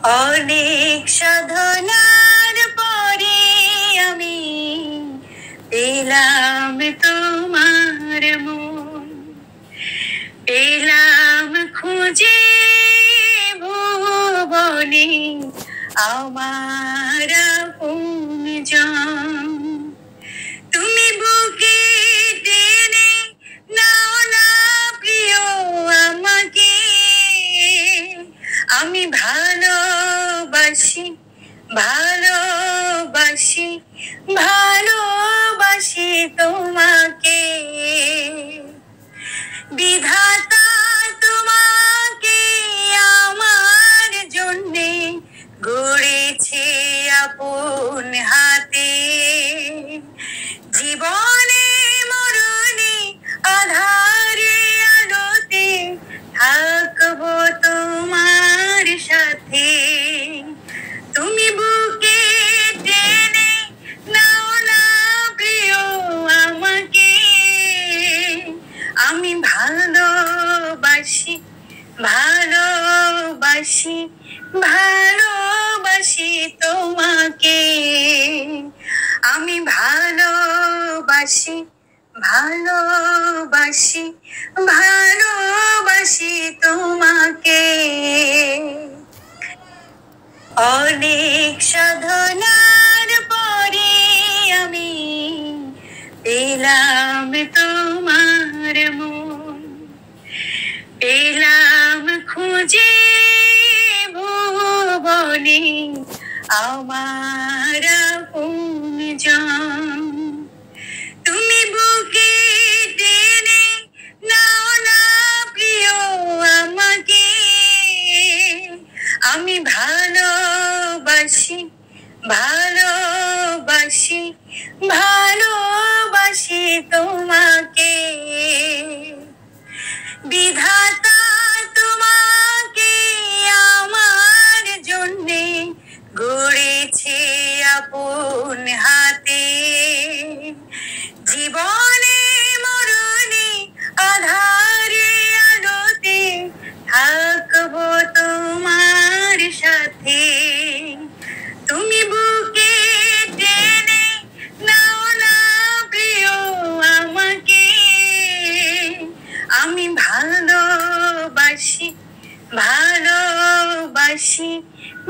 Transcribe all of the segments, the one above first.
অনেক সাধনার পরে আমি পেলাম তোমার মন, পেলাম খুঁজে ভুবনে আমার আপনজন। তুমি বুকে টেনে নাও না প্রিয় আমাকে, আমি ভালোবাসি ভালোবাসি ভালোবাসি তোমাকে। বিধাতা তোমাকে আমার জন্যে গড়েছে আপন হাতে। জীবনে মরণে আধারে আলোতে থাকবো তোমার সাথে। তুমি বুকে টেনে নাও না প্রিয় আমাকে, আমি ভালোবাসি ভালোবাসি ভালোবাসি তোমাকে। আমি ভালোবাসি ভালোবাসি ভালোবাসি তোমাকে। অনেক সাধনার পরে আমি পেলাম তোমার মন, পেলাম খুঁজে ভুবনে আমার আপনজন। তুমি বুকে টেনে নাও না প্রিয় আমাকে, আমি ভালোবাসি ভালোবাসি ভালোবাসি তোমাকে। বিধাতা তোমাকে আমার জন্যে গড়েছে আপন হাতে। জীবনে মরণে আধারে আলোতে থাকবো তোমার সাথে। তুমি বুকে টেনে নাও না প্রিয় আমাকে, আমি ভালোবাসি ভালোবাসি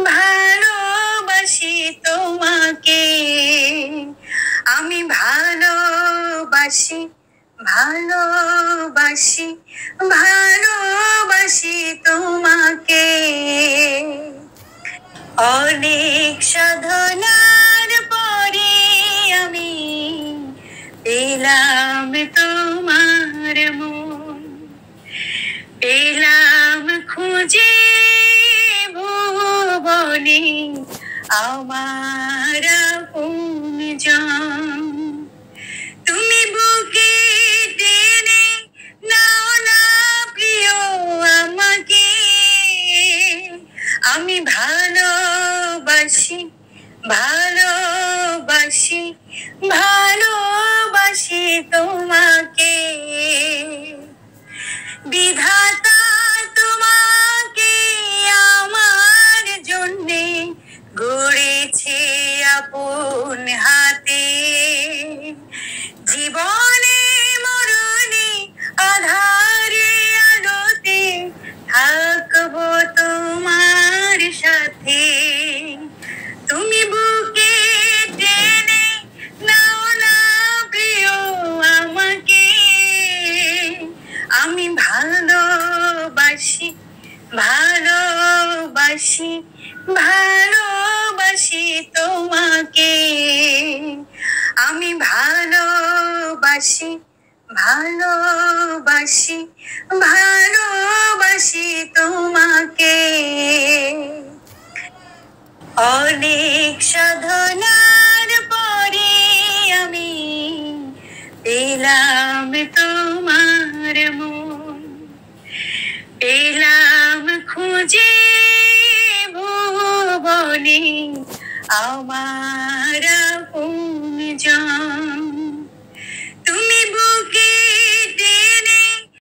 ভালোবাসি তোমাকে। আমি ভালোবাসি ভালোবাসি ভালোবাসি তোমাকে। অনেক সাধনার পরে আমি পেলাম তোমার মন, পেলাম খুঁজে ভুবনে আমার আপনজন। তুমি বুকে টেনে নাও না প্রিয় আমাকে, আমি ভালোবাসি ভালোবাসি ভালোবাসি তোমাকে। বিধাতা তোমাকে আমার জন্যে গড়েছে আপন হাতে। জীবনে মরণে আধারে আলোতে থাকবো তোমার সাথে। তুমি বুকে টেনে নাও না প্রিয় আমাকে, আমি ভালোবাসি ভালোবাসি ভালোবাসি তোমাকে। আমি ভালোবাসি ভালোবাসি ভালোবাসি তোমাকে। অনেক সাধনার পরে আমি পেলাম তোমার মন, পেলাম খুঁজে ভুবনে আমার আপনজন।